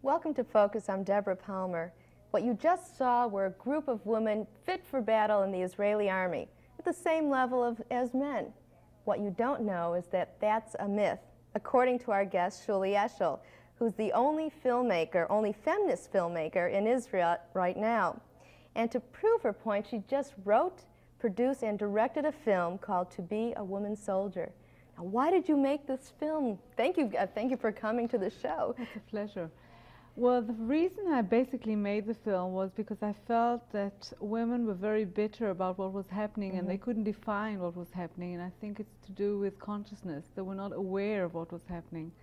Welcome to Focus. I'm Deborah Palmer. What you just saw were a group of women fit for battle in the Israeli army at the same level as men. What you don't know is that that's a myth, according to our guest, Shuli Eshel, who's the only filmmaker, only feminist filmmaker in Israel right now. And to prove her point, she just wrote, produced, and directed a film called To Be a Woman Soldier. Now, why did you make this film? Thank you for coming to the show. It's a pleasure. Well, the reason I basically made the film was because I felt that women were very bitter about what was happening and they couldn't define what was happening, and I think it's to do with consciousness. They were not aware of what was happening.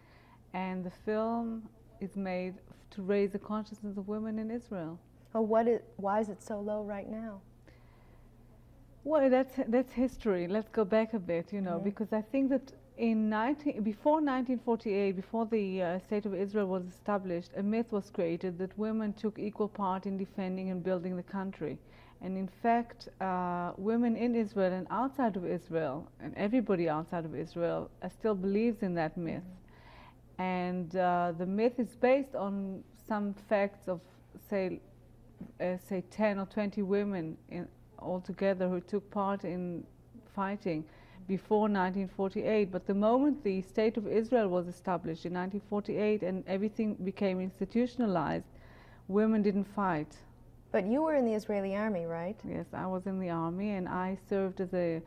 And the film is made to raise the consciousness of women in Israel. Oh, why is it so low right now? Well, that's history. Let's go back a bit, you know, because I think that before 1948, before the State of Israel was established, a myth was created that women took equal part in defending and building the country. And in fact, women in Israel and outside of Israel, and everybody outside of Israel, still believes in that myth. And the myth is based on some facts of, say 10 or 20 women altogether who took part in fighting before 1948, but the moment the State of Israel was established in 1948 and everything became institutionalized, women didn't fight. But you were in the Israeli army, right? Yes, I was in the army, and I served as a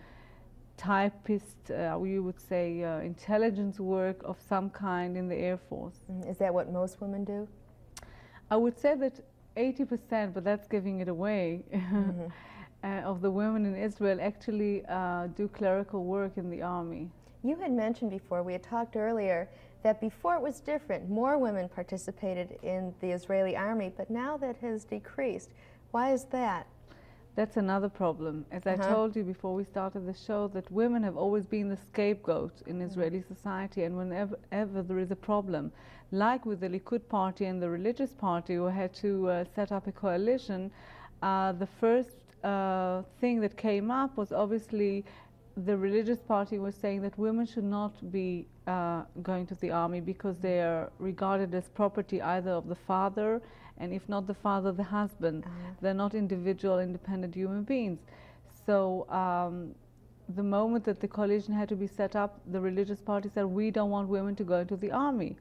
typist, we would say intelligence work of some kind in the Air Force. Is that what most women do? I would say that 80%, but that's giving it away. Of the women in Israel actually do clerical work in the army. You had mentioned before, we had talked earlier, that before it was different, more women participated in the Israeli army, but now that has decreased. Why is that? That's another problem. As I told you before we started the show, that women have always been the scapegoat in Israeli society, and whenever there is a problem, like with the Likud party and the religious party who had to set up a coalition, the first thing that came up was obviously the religious party was saying that women should not be going to the army because they are regarded as property either of the father, and if not the father, the husband. They're not individual, independent human beings. So the moment that the coalition had to be set up, the religious party said, we don't want women to go into the army.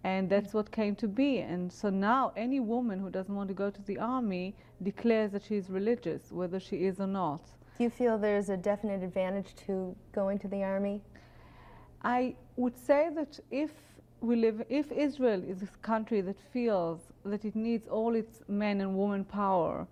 And that's what came to be. And so now any woman who doesn't want to go to the army declares that she's religious, whether she is or not. Do you feel there's a definite advantage to going to the army? I would say that if Israel is a country that feels that it needs all its men and women power,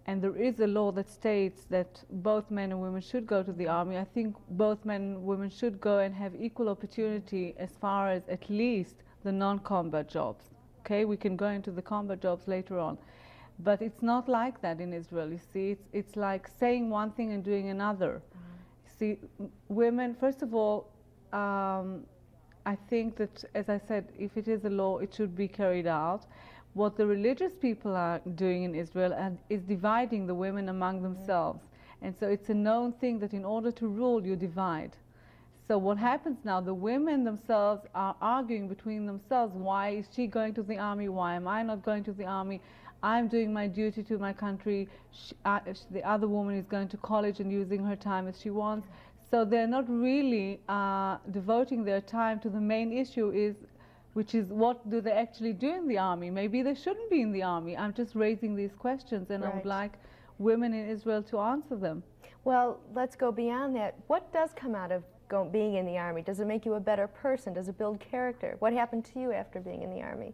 and there is a law that states that both men and women should go to the army, I think both men and women should go and have equal opportunity as far as at least the non-combat jobs. Okay, we can go into the combat jobs later on. But it's not like that in Israel, you see. It's like saying one thing and doing another. See, women, first of all, I think that, as I said, if it is a law, it should be carried out. What the religious people are doing in Israel is dividing the women among themselves. And so it's a known thing that in order to rule, you divide. So what happens now, the women themselves are arguing between themselves. Why is she going to the army? Why am I not going to the army? I'm doing my duty to my country. The other woman is going to college and using her time as she wants. So they're not really devoting their time to the main issue, which is what do they actually do in the army? Maybe they shouldn't be in the army. I'm just raising these questions, and I would like women in Israel to answer them. Well, let's go beyond that. What does come out of being in the army? Does it make you a better person? Does it build character? What happened to you after being in the army?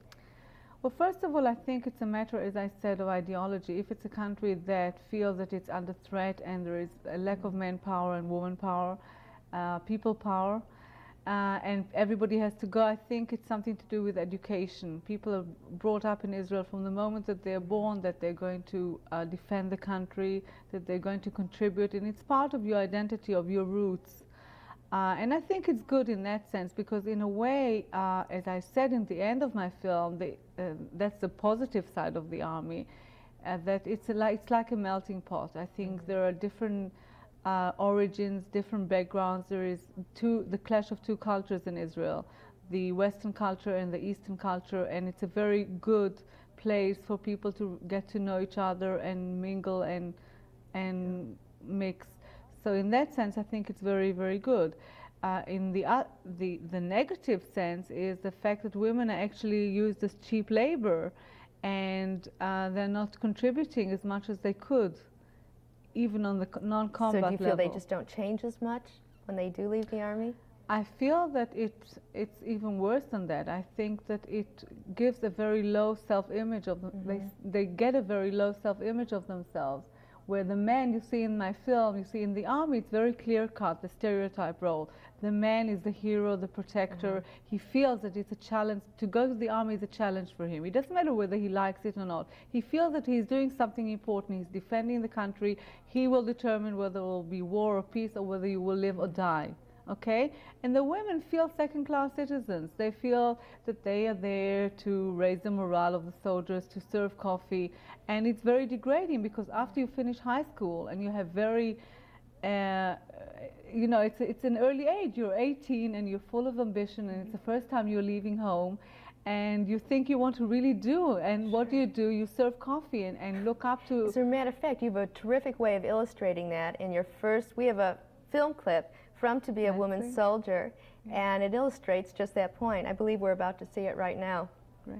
Well, first of all, I think it's a matter, as I said, of ideology. If it's a country that feels that it's under threat and there is a lack of manpower and woman power, people power, and everybody has to go, I think it's something to do with education. People are brought up in Israel from the moment that they're born that they're going to defend the country, that they're going to contribute, and it's part of your identity, of your roots. And I think it's good in that sense because in a way, as I said in the end of my film, that's the positive side of the army, that it's like a melting pot. I think there are different origins, different backgrounds. There is the clash of two cultures in Israel, the Western culture and the Eastern culture, and it's a very good place for people to get to know each other and mingle and mix. So in that sense, I think it's very, very good. In the negative sense is the fact that women are actually used as cheap labor, and they're not contributing as much as they could, even on the non-combat level. So do you feel they just don't change as much when they do leave the army? I feel that it's even worse than that. I think that it gives a very low self-image of them. They get a very low self-image of themselves. Where the man you see in my film, you see in the army, it's very clear-cut, the stereotype role. The man is the hero, the protector. He feels that it's a challenge. To go to the army is a challenge for him. It doesn't matter whether he likes it or not. He feels that he's doing something important. He's defending the country. He will determine whether it will be war or peace or whether you will live or die. Okay? And the women feel second-class citizens. They feel that they are there to raise the morale of the soldiers, to serve coffee. And it's very degrading because after you finish high school and you have very, you know, it's an early age. You're 18 and you're full of ambition and it's the first time you're leaving home and you think you want to really do. And what do? You serve coffee and look up to... As a matter of fact, you have a terrific way of illustrating that in your first... We have a film clip from To Be a Woman Soldier, and it illustrates just that point. I believe we're about to see it right now. Great.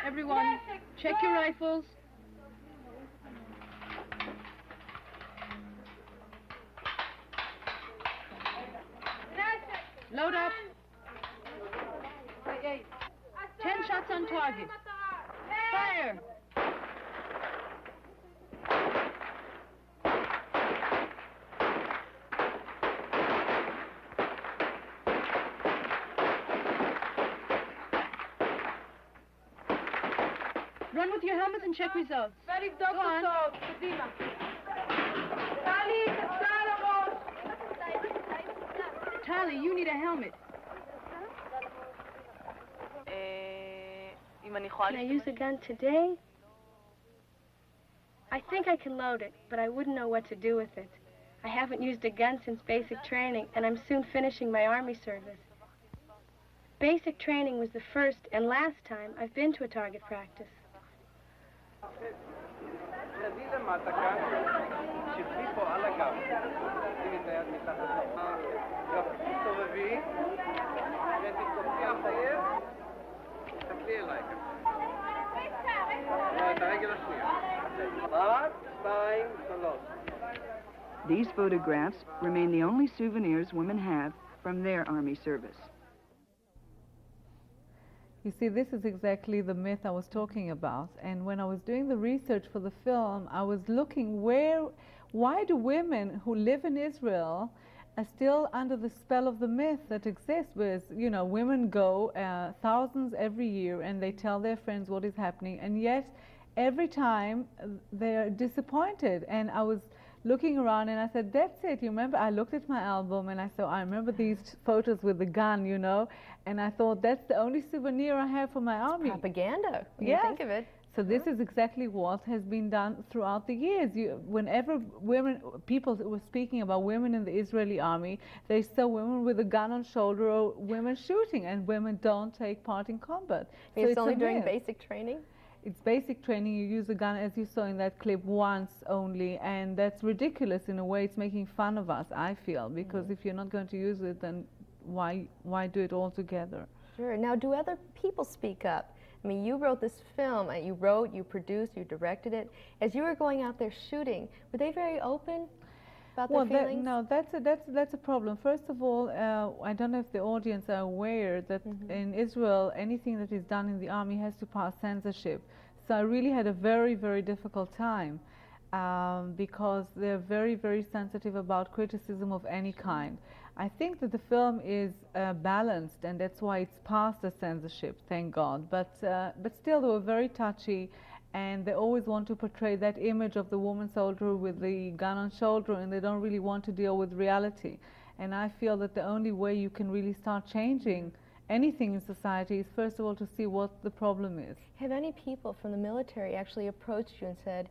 Everyone, check your rifles. Load up. 10 shots on target. Fire! Run with your helmets and check results. Go on. Tali, you need a helmet. Can I use a gun today? I think I can load it, but I wouldn't know what to do with it. I haven't used a gun since basic training, and I'm soon finishing my Army service. Basic training was the first and last time I've been to a target practice. These photographs remain the only souvenirs women have from their Army service. You see, this is exactly the myth I was talking about. And when I was doing the research for the film, I was looking why do women who live in Israel are still under the spell of the myth that exists with, you know, women go thousands every year and they tell their friends what is happening, and yet every time they're disappointed. And I was looking around, and I said, that's it. You remember, I looked at my album and I said, I remember these photos with the gun, you know, and I thought, that's the only souvenir I have from my army. Propaganda, when Yes. you think of it. So this is exactly what has been done throughout the years. Whenever people were speaking about women in the Israeli army, they saw women with a gun on shoulder or women shooting, and women don't take part in combat. So It's only a during myth. basic training? It's basic training. You use a gun, as you saw in that clip, once only, and that's ridiculous in a way. It's making fun of us, I feel, because if you're not going to use it, then why do it all together? Sure. Now, do other people speak up? I mean, you wrote this film, you wrote, you produced, you directed it. As you were going out there shooting, were they very open about their feelings? No, that's a problem. First of all, I don't know if the audience are aware that in Israel, anything that is done in the army has to pass censorship. So I really had a very, very difficult time because they're very, very sensitive about criticism of any kind. I think that the film is balanced, and that's why it's passed the censorship, thank God. But still, they were very touchy, and they always want to portray that image of the woman soldier with the gun on shoulder, and they don't really want to deal with reality. And I feel that the only way you can really start changing anything in society is, first of all, to see what the problem is. Have any people from the military actually approached you and said,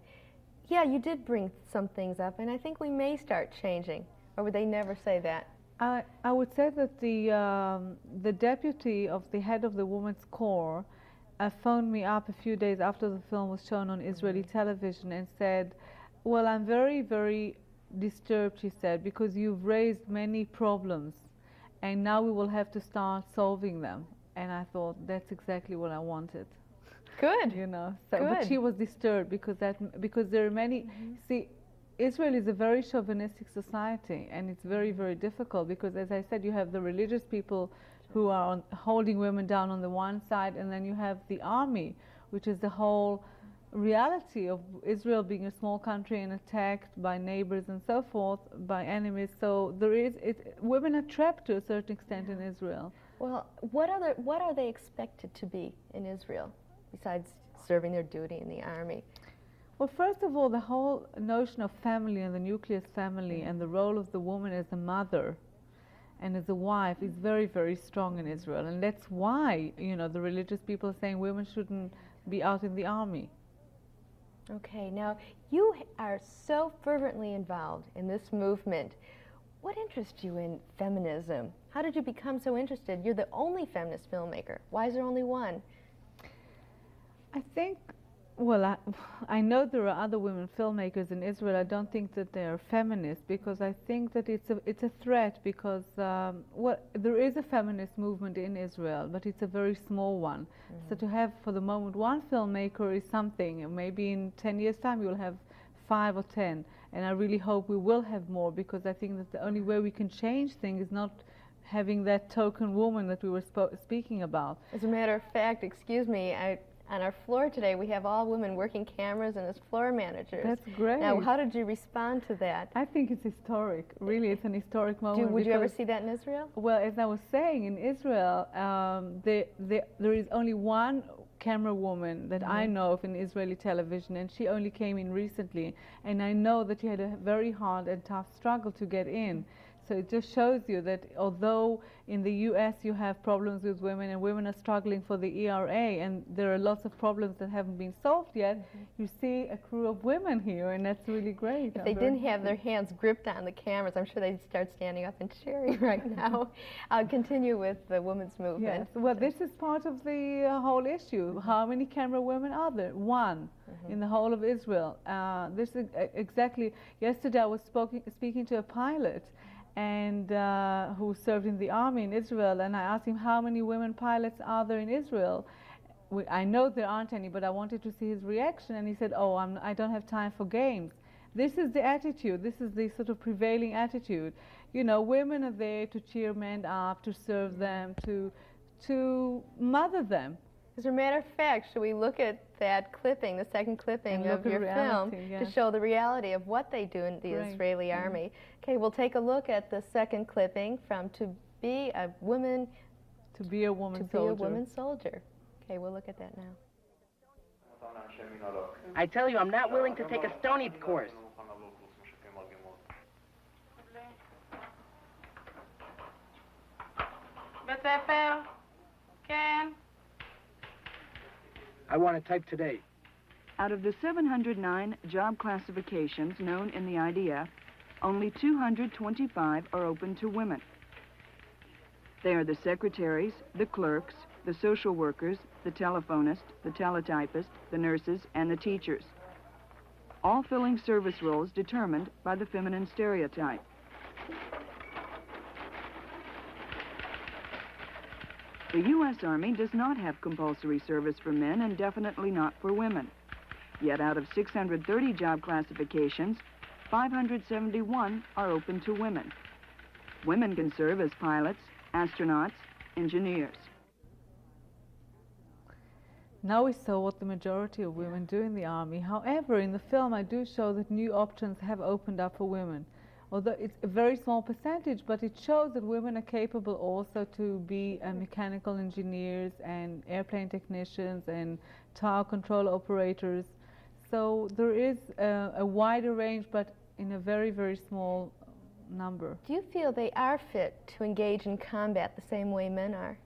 yeah, you did bring some things up, and I think we may start changing? Or would they never say that? I would say that the deputy of the head of the Women's Corps phoned me up a few days after the film was shown on Israeli television and said, well, I'm very, very disturbed, she said, because you've raised many problems and now we will have to start solving them. And I thought, that's exactly what I wanted. Good. You know, so, Good. but she was disturbed because there are many, see, Israel is a very chauvinistic society, and it's very, very difficult because, as I said, you have the religious people who are holding women down on the one side, and then you have the army, which is the whole reality of Israel being a small country and attacked by neighbors and so forth, by enemies. So women are trapped to a certain extent in Israel. Well, what are they expected to be in Israel, besides serving their duty in the army? Well, first of all, the whole notion of family and the nucleus family and the role of the woman as a mother and as a wife is very, very strong in Israel. And that's why, you know, the religious people are saying women shouldn't be out in the army. Okay, now you are so fervently involved in this movement. What interests you in feminism? How did you become so interested? You're the only feminist filmmaker. Why is there only one? I think, well, I know there are other women filmmakers in Israel. I don't think that they are feminists because I think that it's a threat because, well, there is a feminist movement in Israel, but it's a very small one. So to have, for the moment, one filmmaker is something. And maybe in 10 years' time you'll have 5 or 10. And I really hope we will have more because I think that the only way we can change things is not having that token woman that we were speaking about. As a matter of fact, excuse me, on our floor today, we have all women working cameras and as floor managers. That's great. Now, how did you respond to that? I think it's historic. Really, it's an historic moment. Would you ever see that in Israel? Well, as I was saying, in Israel, there is only one camera woman that I know of in Israeli television, and she only came in recently. And I know that she had a very hard and tough struggle to get in. So it just shows you that although in the US you have problems with women and women are struggling for the ERA and there are lots of problems that haven't been solved yet, you see a crew of women here, and that's really great. If they didn't have their hands gripped on the cameras, I'm sure they'd start standing up and cheering right now. I'll continue with the women's movement. Yes, well, this is part of the whole issue. How many camera women are there? One in the whole of Israel. This is exactly, yesterday I was speaking to a pilot and who served in the army in Israel, and I asked him how many women pilots are there in Israel. I know there aren't any, but I wanted to see his reaction, and he said, oh, I don't have time for games. This is the attitude, this is the sort of prevailing attitude. You know, women are there to cheer men up, to serve them, to mother them. As a matter of fact, should we look at that clipping, the second clipping of your film, to show the reality of what they do in the Israeli army? Okay, we'll take a look at the second clipping from To Be a Woman Soldier. Okay, we'll look at that now. I tell you, I'm not willing to take a Stony course. בספר? כן. I want to type today. Out of the 709 job classifications known in the IDF, only 225 are open to women. They are the secretaries, the clerks, the social workers, the telephonist, the teletypist, the nurses, and the teachers, all filling service roles determined by the feminine stereotype. The U.S. Army does not have compulsory service for men and definitely not for women. Yet out of 630 job classifications, 571 are open to women. Women can serve as pilots, astronauts, engineers. Now we saw what the majority of women do in the Army. However, in the film I do show that new options have opened up for women. Although it's a very small percentage, but it shows that women are capable also to be mechanical engineers and airplane technicians and tower control operators. So there is a wider range, but in a very, very small number. Do you feel they are fit to engage in combat the same way men are?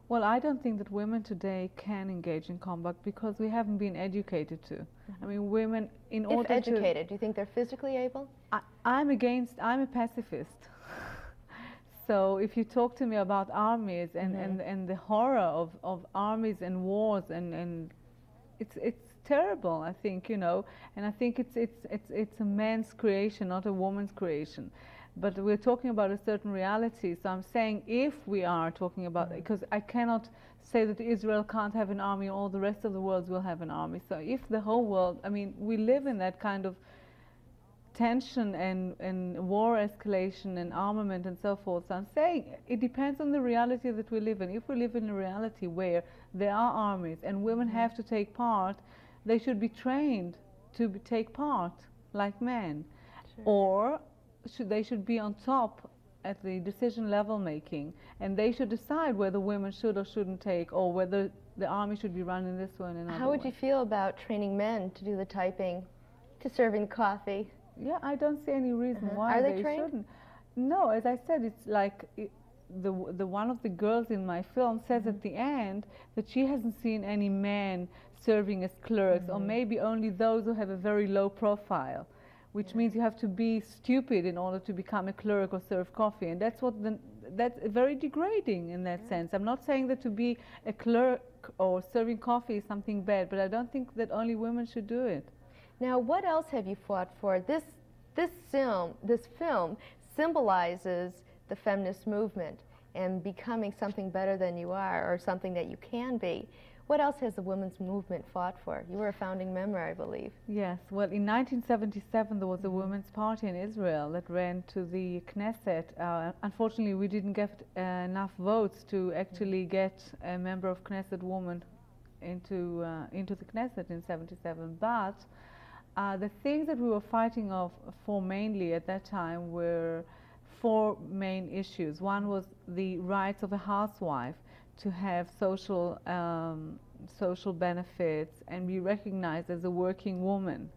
Well, I don't think that women today can engage in combat because we haven't been educated to. I mean, women, in order to... If educated, do you think they're physically able? I'm a pacifist. So if you talk to me about armies and the horror of armies and wars and it's terrible, I think, you know, and I think it's a man's creation, not a woman's creation. But we're talking about a certain reality, so I'm saying if we are talking about, because I cannot say that Israel can't have an army, all the rest of the world will have an army. So if the whole world, I mean, we live in that kind of tension and war escalation and armament and so forth. So I'm saying it depends on the reality that we live in. If we live in a reality where there are armies and women have to take part, they should be trained to take part like men. Sure. Or they should be on top at the decision level making, and they should decide whether women should or shouldn't take, or whether the army should be run in this way and another way. How would you feel about training men to do the typing, to serving coffee? Yeah, I don't see any reason why Are they trained? shouldn't. No, as I said, it's like the one of the girls in my film says at the end that she hasn't seen any men serving as clerks, or maybe only those who have a very low profile, which means you have to be stupid in order to become a clerk or serve coffee, and that's very degrading in that sense. I'm not saying that to be a clerk or serving coffee is something bad, but I don't think that only women should do it. Now, what else have you fought for? This film symbolizes the feminist movement and becoming something better than you are, or something that you can be. What else has the women's movement fought for? You were a founding member, I believe. Yes. Well, in 1977, there was a women's party in Israel that ran to the Knesset. Unfortunately, we didn't get enough votes to actually get a member of Knesset woman into the Knesset in 77. But the things that we were fighting for mainly at that time were four main issues. One was the rights of a housewife to have social benefits and be recognized as a working woman,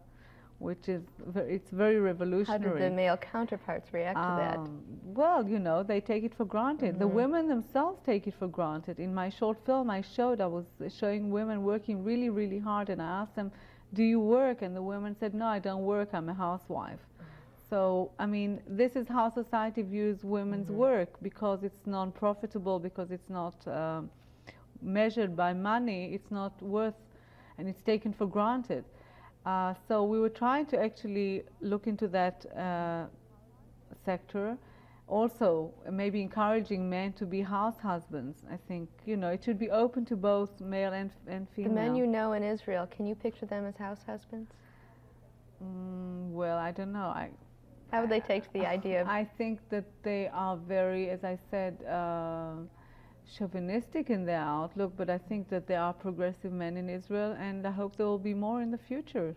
which is it's very revolutionary. How did the male counterparts react to that? Well, you know, they take it for granted. The women themselves take it for granted. In my short film I was showing women working really, really hard, and I asked them, do you work? And the women said, no, I don't work, I'm a housewife. So, I mean, this is how society views women's work, because it's non-profitable, because it's not measured by money, it's not worth, and it's taken for granted. So we were trying to actually look into that sector. Also, maybe encouraging men to be house husbands. I think, you know, it should be open to both male and female. The men you know in Israel, can you picture them as house husbands? Well, I don't know. How would they take to the idea of... I think that they are very, as I said, chauvinistic in their outlook, but I think that there are progressive men in Israel, and I hope there will be more in the future.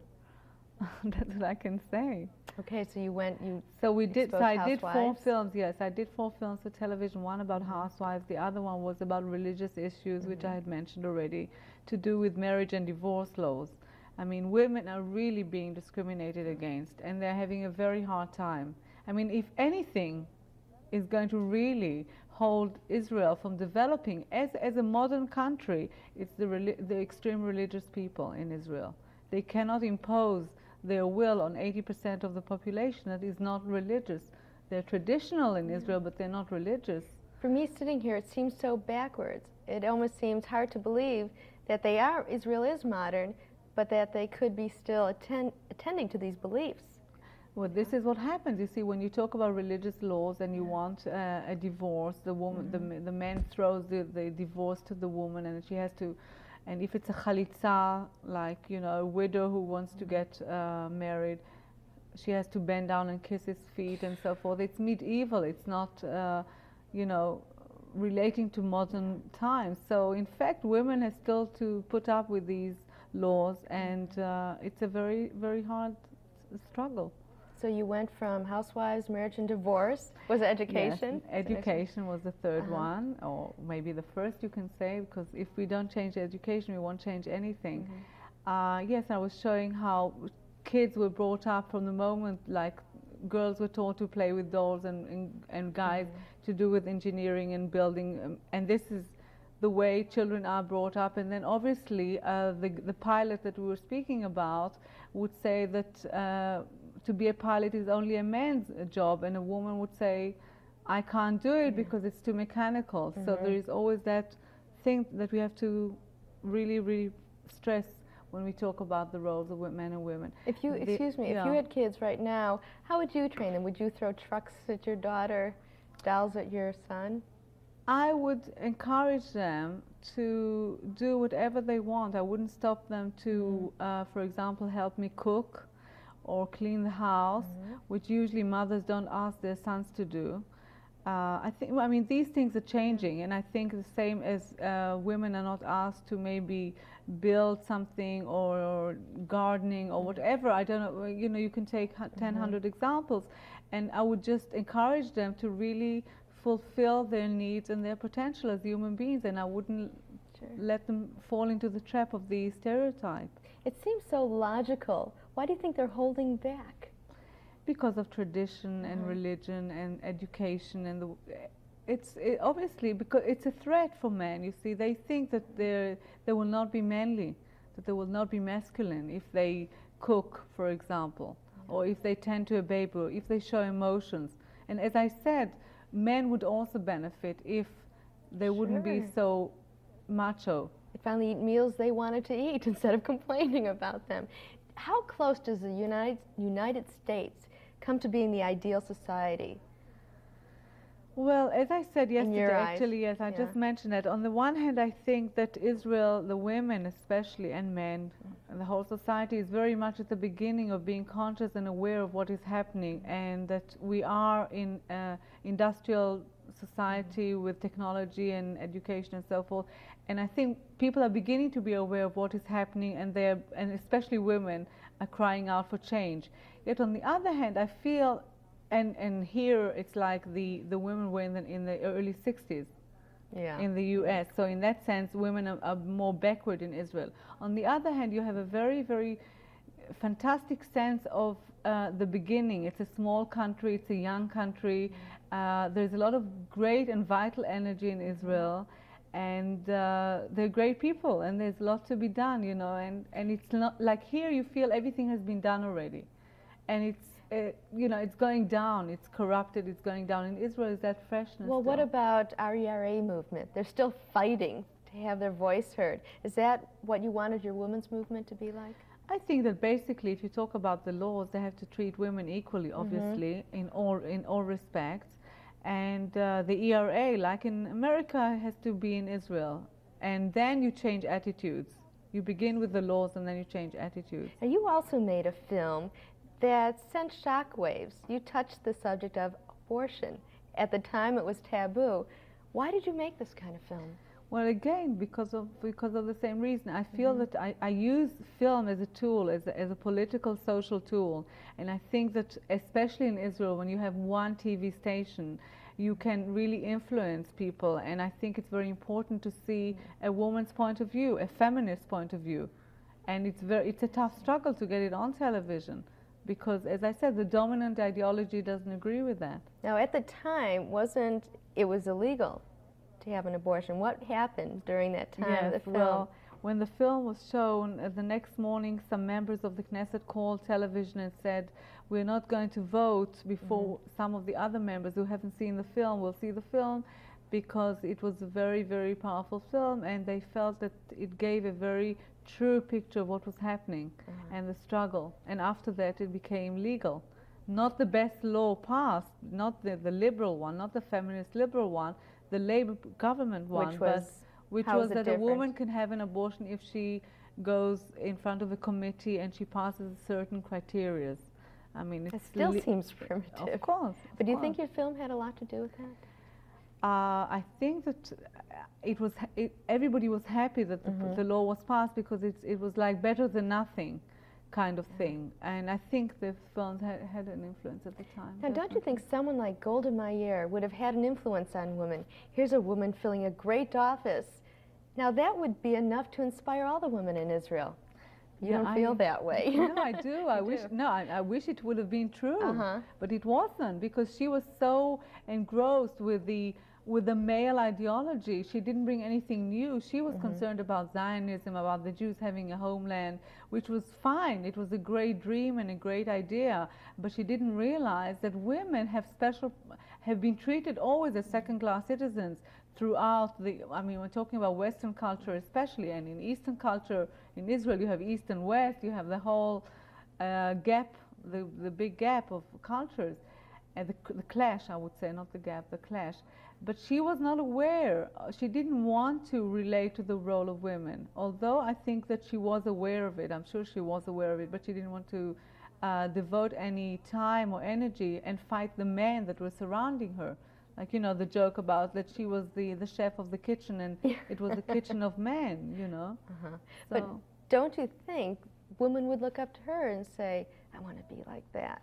That's what I can say. Okay, so you I did 4 films, yes. I did 4 films for television, one about housewives, the other one was about religious issues, which I had mentioned already, to do with marriage and divorce laws. I mean, women are really being discriminated against, and they're having a very hard time. I mean, if anything is going to really hold Israel from developing as a modern country. It's the extreme religious people in Israel. They cannot impose their will on 80% of the population that is not religious. They're traditional in Israel, but they're not religious. For me, sitting here, it seems so backwards. It almost seems hard to believe that Israel is modern, but that they could be still attending to these beliefs. Well, this is what happens. You see, when you talk about religious laws and you want a divorce, the woman, the man throws the divorce to the woman, and she has to. And if it's a chalitza, like, you know, a widow who wants to get married, she has to bend down and kiss his feet and so forth. It's medieval. It's not, you know, relating to modern times. So, in fact, women have still to put up with these laws, and it's a very, very hard struggle. So you went from housewives, marriage, and divorce. Was it education? Yes, education was the third one, or maybe the first, you can say, because if we don't change education, we won't change anything. Yes, I was showing how kids were brought up from the moment, like girls were taught to play with dolls and guys to do with engineering and building, and this is the way children are brought up. And then obviously the pilot that we were speaking about would say that to be a pilot is only a man's job, and a woman would say, I can't do it because it's too mechanical. So there is always that thing that we have to really, really stress when we talk about the roles of men and women. If you, excuse me, if you had kids right now, how would you train them? Would you throw trucks at your daughter, dolls at your son? I would encourage them to do whatever they want. I wouldn't stop them to, for example, help me cook or clean the house, which usually mothers don't ask their sons to do. I mean, these things are changing, and I think the same as women are not asked to maybe build something or gardening or whatever. I don't know, you know, you can take 100 examples, and I would just encourage them to really fulfill their needs and their potential as human beings, and I wouldn't let them fall into the trap of the stereotype. It seems so logical. Why do you think they're holding back? Because of tradition and religion and education, and obviously because it's a threat for men. You see, they think that they will not be manly, that they will not be masculine if they cook, for example, or if they tend to a baby, or if they show emotions. And as I said, men would also benefit if they wouldn't be so macho. They finally eat meals they wanted to eat instead of complaining about them. How close does the United States come to being the ideal society? Well, as I said yesterday, actually, yes, I just mentioned that. On the one hand, I think that Israel, the women especially, and men, and the whole society is very much at the beginning of being conscious and aware of what is happening, and that we are in industrial society with technology and education and so forth. And I think people are beginning to be aware of what is happening, and especially women are crying out for change. Yet on the other hand, I feel, and here it's like the women were in the early 60s in the US. So in that sense, women are more backward in Israel. On the other hand, you have a very, very fantastic sense of the beginning. It's a small country, it's a young country. There's a lot of great and vital energy in Israel. And they're great people, and there's a lot to be done, you know, and it's not like here you feel everything has been done already, and it's you know, it's going down, it's corrupted, it's going down. In Israel is that freshness. Well, what about RERA movement? They're still fighting to have their voice heard. Is that what you wanted your women's movement to be like? I think that basically, if you talk about the laws, they have to treat women equally, obviously, in all respects. And the ERA, like in America, has to be in Israel. And then you change attitudes. You begin with the laws and then you change attitudes. Now, you also made a film that sent shockwaves. You touched the subject of abortion. At the time, it was taboo. Why did you make this kind of film? Well, again, because of the same reason. I feel that I use film as a tool, as a political, social tool. And I think that, especially in Israel, when you have one TV station, you can really influence people. And I think it's very important to see a woman's point of view, a feminist point of view. And it's a tough struggle to get it on television. because, as I said, the dominant ideology doesn't agree with that. Now, at the time, it was illegal to have an abortion. What happened during that time of the film? Well, when the film was shown, the next morning some members of the Knesset called television and said, we're not going to vote before some of the other members who haven't seen the film will see the film, because it was a very, very powerful film, and they felt that it gave a very true picture of what was happening and the struggle. And after that it became legal. Not the best law passed, not the liberal one, not the feminist liberal one, the Labour government one, which was that a woman can have an abortion if she goes in front of a committee and she passes certain criteria. I mean, it still seems primitive. Of course. But do you think your film had a lot to do with that? I think that everybody was happy that the law was passed, because it was like better than nothing kind of thing. And I think the films had an influence at the time. Now, don't you think someone like Golda Meir would have had an influence on women? Here's a woman filling a great office. Now, that would be enough to inspire all the women in Israel. You don't feel that way. No, I do. I wish it would have been true, but it wasn't, because she was so engrossed with the male ideology. She didn't bring anything new. She was concerned about Zionism, about the Jews having a homeland, which was fine. It was a great dream and a great idea, but she didn't realize that women have been treated always as second-class citizens throughout we're talking about Western culture especially, and in Eastern culture, in Israel, you have East and West, you have the whole gap, the big gap of cultures, and the clash, I would say, not the gap, the clash. But she was not aware, she didn't want to relate to the role of women, although I think that she was aware of it. I'm sure she was aware of it, but she didn't want to devote any time or energy and fight the men that were surrounding her. Like, you know, the joke about that she was the chef of the kitchen, and it was a kitchen of men, you know. So but don't you think women would look up to her and say, I want to be like that?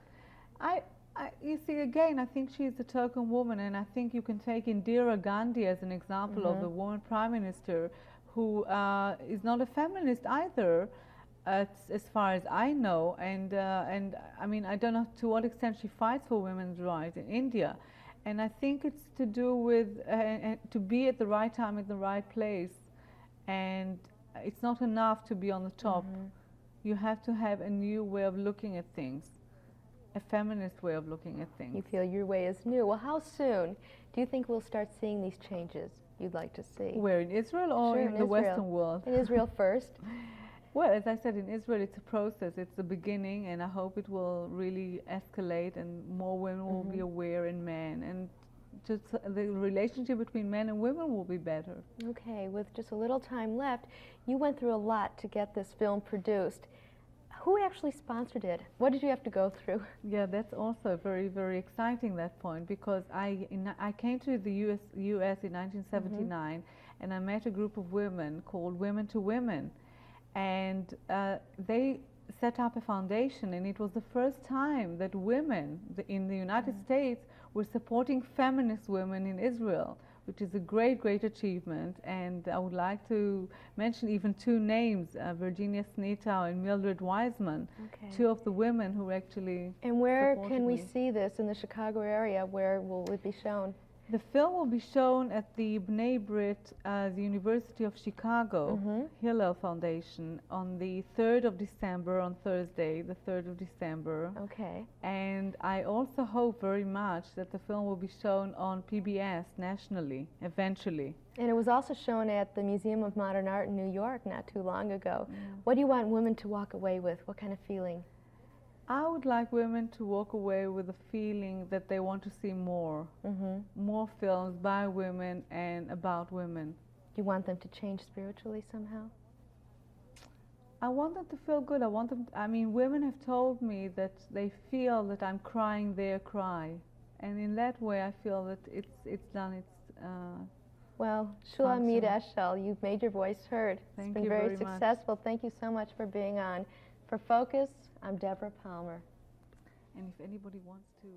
You see, again, I think she's a token woman, and I think you can take Indira Gandhi as an example of a woman prime minister who is not a feminist either, as far as I know. And I mean, I don't know to what extent she fights for women's rights in India. And I think it's to do with to be at the right time at the right place. And it's not enough to be on the top. You have to have a new way of looking at things, a feminist way of looking at things. You feel your way is new. Well, how soon do you think we'll start seeing these changes you'd like to see? Where, in Israel or in the Western world? In Israel first. Well, as I said, in Israel it's a process, it's the beginning, and I hope it will really escalate and more women will be aware, and men, and just the relationship between men and women will be better. Okay, with just a little time left, you went through a lot to get this film produced. Who actually sponsored it? What did you have to go through? Yeah, that's also very, very exciting, that point, because I came to the US in 1979, and I met a group of women called Women to Women. And they set up a foundation, and it was the first time that women in the United States were supporting feminist women in Israel, which is a great, great achievement. And I would like to mention even two names, Virginia Snitow and Mildred Wiseman, two of the women who actually And where can we see this in the Chicago area? Where will it be shown? The film will be shown at the B'nai Brit, the University of Chicago, Hillel Foundation, on the 3rd of December, on Thursday, the 3rd of December. Okay. And I also hope very much that the film will be shown on PBS nationally, eventually. And it was also shown at the Museum of Modern Art in New York not too long ago. What do you want women to walk away with? What kind of feeling? I would like women to walk away with a feeling that they want to see more, more films by women and about women. You want them to change spiritually somehow? I want them to feel good. I want them, I mean, women have told me that they feel that I'm crying their cry. And in that way, I feel that it's done. Well, Shulamit, Eshel, you've made your voice heard. Thank it's been you very much. Successful. Thank you so much for being on. For Focus, I'm Deborah Palmer. And if anybody wants to